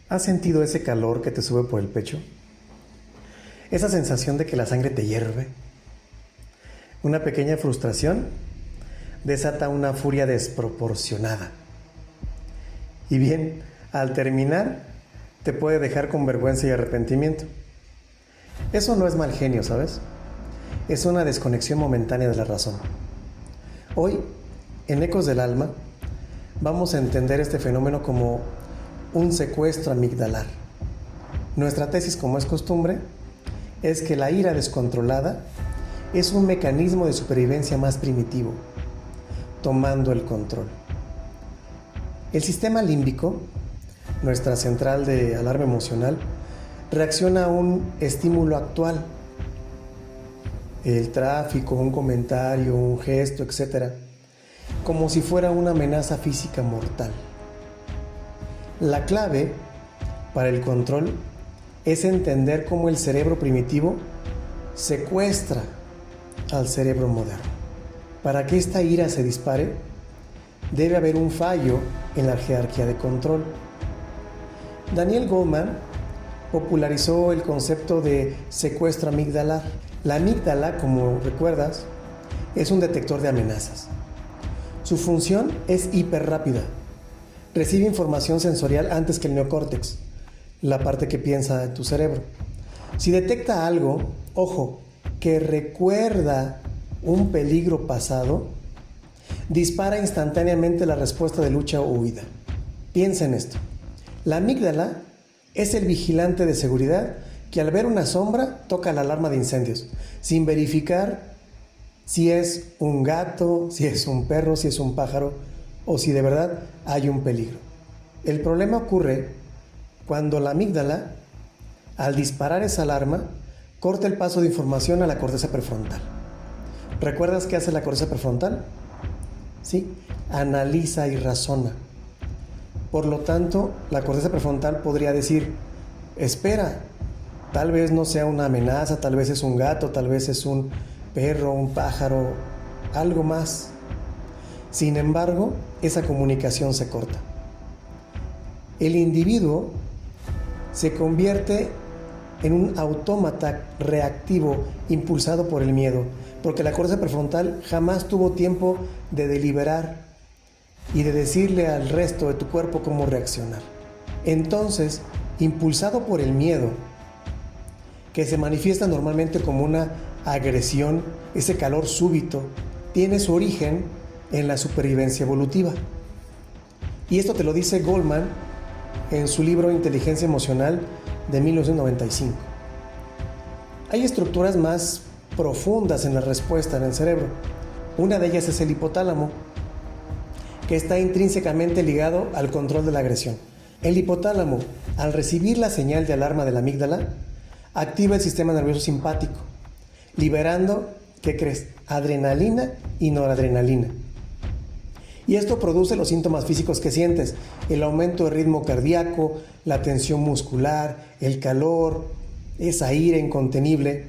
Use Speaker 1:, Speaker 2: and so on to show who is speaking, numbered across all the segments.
Speaker 1: ¿Has sentido ese calor que te sube por el pecho? Esa sensación de que la sangre te hierve. Una pequeña frustración desata una furia desproporcionada. Y bien, al terminar, te puede dejar con vergüenza y arrepentimiento. Eso no es mal genio, ¿sabes? Es una desconexión momentánea de la razón. Hoy, en Ecos del Alma, vamos a entender este fenómeno como un secuestro amigdalar. Nuestra tesis, como es costumbre, es que la ira descontrolada es un mecanismo de supervivencia más primitivo, tomando el control. El sistema límbico, nuestra central de alarma emocional, reacciona a un estímulo actual, el tráfico, un comentario, un gesto, etc., como si fuera una amenaza física mortal. La clave para el control es entender cómo el cerebro primitivo secuestra al cerebro moderno. Para que esta ira se dispare, debe haber un fallo en la jerarquía de control. Daniel Goleman popularizó el concepto de secuestro amigdalar. La amígdala, como recuerdas, es un detector de amenazas. Su función es hiperrápida. Recibe información sensorial antes que el neocórtex, la parte que piensa en tu cerebro. Si detecta algo, ojo, que recuerda un peligro pasado, dispara instantáneamente la respuesta de lucha o huida. Piensa en esto. La amígdala es el vigilante de seguridad que al ver una sombra toca la alarma de incendios, sin verificar si es un gato, si es un perro, si es un pájaro o si de verdad hay un peligro. El problema ocurre cuando la amígdala, al disparar esa alarma, corta el paso de información a la corteza prefrontal. ¿Recuerdas qué hace la corteza prefrontal? Sí, analiza y razona. Por lo tanto, la corteza prefrontal podría decir: espera, tal vez no sea una amenaza, tal vez es un gato, tal vez es un perro, un pájaro, algo más. Sin embargo, esa comunicación se corta. El individuo se convierte en un autómata reactivo impulsado por el miedo, porque la corteza prefrontal jamás tuvo tiempo de deliberar y de decirle al resto de tu cuerpo cómo reaccionar. Entonces, impulsado por el miedo, que se manifiesta normalmente como una agresión, ese calor súbito, tiene su origen en la supervivencia evolutiva. Y esto te lo dice Goleman en su libro Inteligencia Emocional de 1995. Hay estructuras más profundas en la respuesta en el cerebro. Una de ellas es el hipotálamo, que está intrínsecamente ligado al control de la agresión. El hipotálamo, al recibir la señal de alarma de la amígdala, activa el sistema nervioso simpático, liberando, ¿qué crees?, adrenalina y noradrenalina. Y esto produce los síntomas físicos que sientes: el aumento de ritmo cardíaco, la tensión muscular, el calor, esa ira incontenible.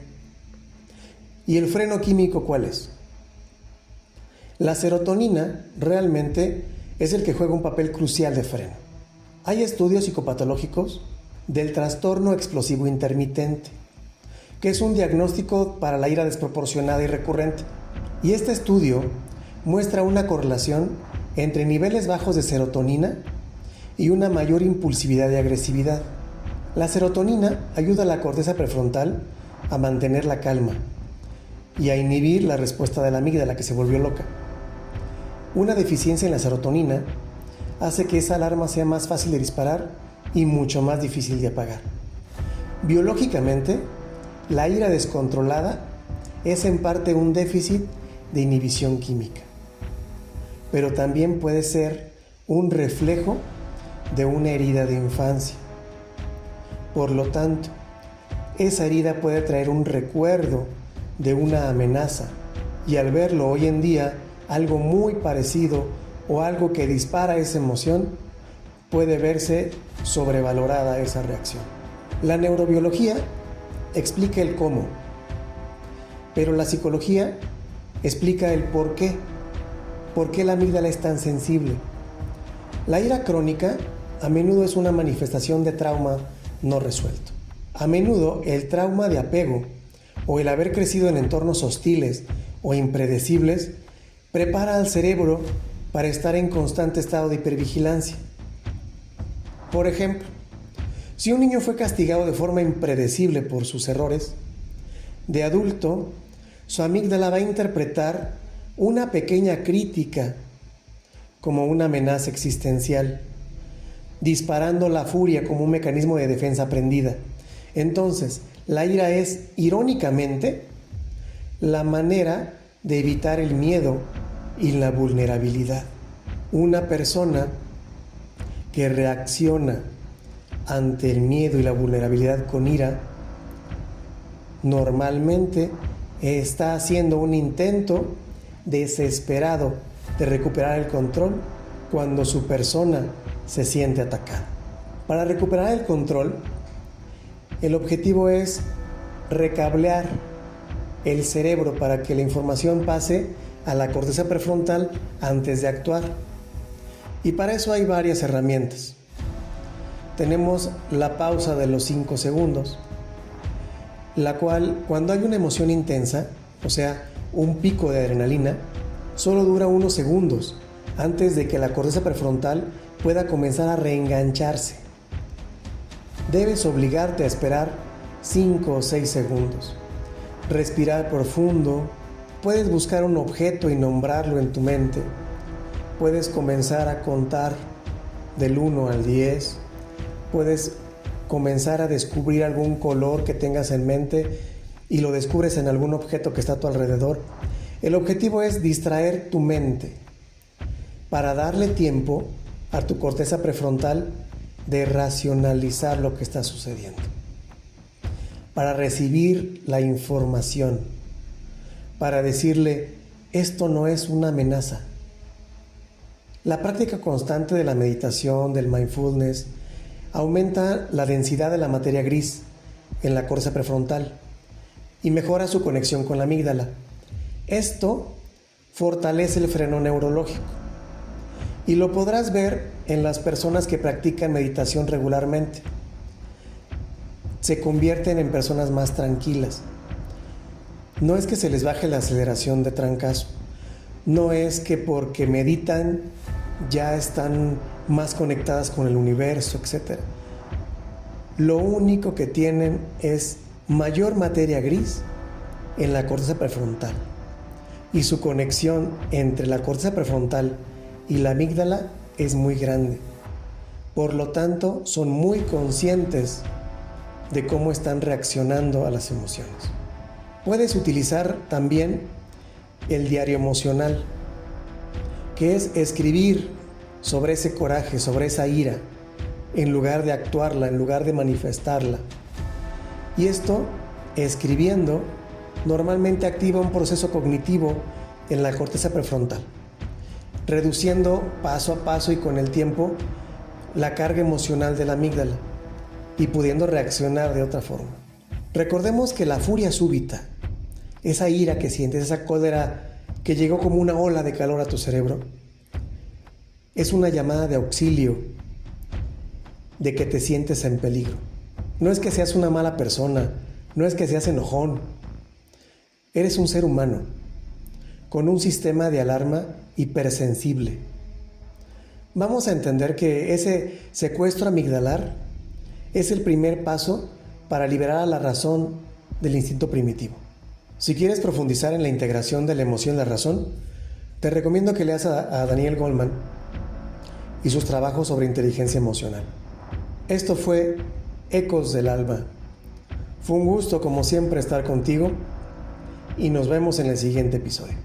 Speaker 1: ¿Y el freno químico cuál es? La serotonina realmente es el que juega un papel crucial de freno. Hay estudios psicopatológicos del trastorno explosivo intermitente, que es un diagnóstico para la ira desproporcionada y recurrente. Y este estudio muestra una correlación entre niveles bajos de serotonina y una mayor impulsividad y agresividad. La serotonina ayuda a la corteza prefrontal a mantener la calma y a inhibir la respuesta de la amígdala, que se volvió loca. Una deficiencia en la serotonina hace que esa alarma sea más fácil de disparar y mucho más difícil de apagar. Biológicamente, la ira descontrolada es en parte un déficit de inhibición química, pero también puede ser un reflejo de una herida de infancia. Por lo tanto, esa herida puede traer un recuerdo de una amenaza, y al verlo hoy en día algo muy parecido o algo que dispara esa emoción, puede verse sobrevalorada esa reacción. La neurobiología explica el cómo, pero la psicología explica el por qué. ¿Por qué la amígdala es tan sensible? La ira crónica a menudo es una manifestación de trauma no resuelto. A menudo el trauma de apego o el haber crecido en entornos hostiles o impredecibles prepara al cerebro para estar en constante estado de hipervigilancia. Por ejemplo, si un niño fue castigado de forma impredecible por sus errores, de adulto, su amígdala va a interpretar una pequeña crítica como una amenaza existencial, disparando la furia como un mecanismo de defensa aprendida. Entonces, la ira es, irónicamente, la manera de evitar el miedo y la vulnerabilidad. Una persona que reacciona ante el miedo y la vulnerabilidad con ira, normalmente está haciendo un intento desesperado de recuperar el control cuando su persona se siente atacada. Para recuperar el control, el objetivo es recablear el cerebro para que la información pase a la corteza prefrontal antes de actuar. Y para eso hay varias herramientas. Tenemos la pausa de los 5 segundos, la cual, cuando hay una emoción intensa, o sea, un pico de adrenalina, solo dura unos segundos antes de que la corteza prefrontal pueda comenzar a reengancharse. Debes obligarte a esperar 5 o 6 segundos. Respirar profundo. Puedes buscar un objeto y nombrarlo en tu mente. Puedes comenzar a contar del 1 al 10. Puedes comenzar a descubrir algún color que tengas en mente y lo descubres en algún objeto que está a tu alrededor. El objetivo es distraer tu mente para darle tiempo a tu corteza prefrontal de racionalizar lo que está sucediendo, para recibir la información, para decirle, esto no es una amenaza. La práctica constante de la meditación, del mindfulness, aumenta la densidad de la materia gris en la corteza prefrontal y mejora su conexión con la amígdala. Esto fortalece el freno neurológico y lo podrás ver en las personas que practican meditación regularmente. Se convierten en personas más tranquilas. No es que se les baje la aceleración de trancazo, no es que porque meditan ya están más conectadas con el universo, etc. Lo único que tienen es mayor materia gris en la corteza prefrontal y su conexión entre la corteza prefrontal y la amígdala es muy grande. Por lo tanto, son muy conscientes de cómo están reaccionando a las emociones. Puedes utilizar también el diario emocional, que es escribir sobre ese coraje, sobre esa ira, en lugar de actuarla, en lugar de manifestarla. Y esto, escribiendo, normalmente activa un proceso cognitivo en la corteza prefrontal, reduciendo paso a paso y con el tiempo la carga emocional de la amígdala y pudiendo reaccionar de otra forma. Recordemos que la furia súbita, esa ira que sientes, esa cólera que llegó como una ola de calor a tu cerebro, es una llamada de auxilio, de que te sientes en peligro. No es que seas una mala persona, no es que seas enojón. Eres un ser humano con un sistema de alarma hipersensible. Vamos a entender que ese secuestro amigdalar es el primer paso para liberar a la razón del instinto primitivo. Si quieres profundizar en la integración de la emoción y la razón, te recomiendo que leas a Daniel Goleman y sus trabajos sobre inteligencia emocional. Esto fue Ecos del Alma. Fue un gusto, como siempre, estar contigo y nos vemos en el siguiente episodio.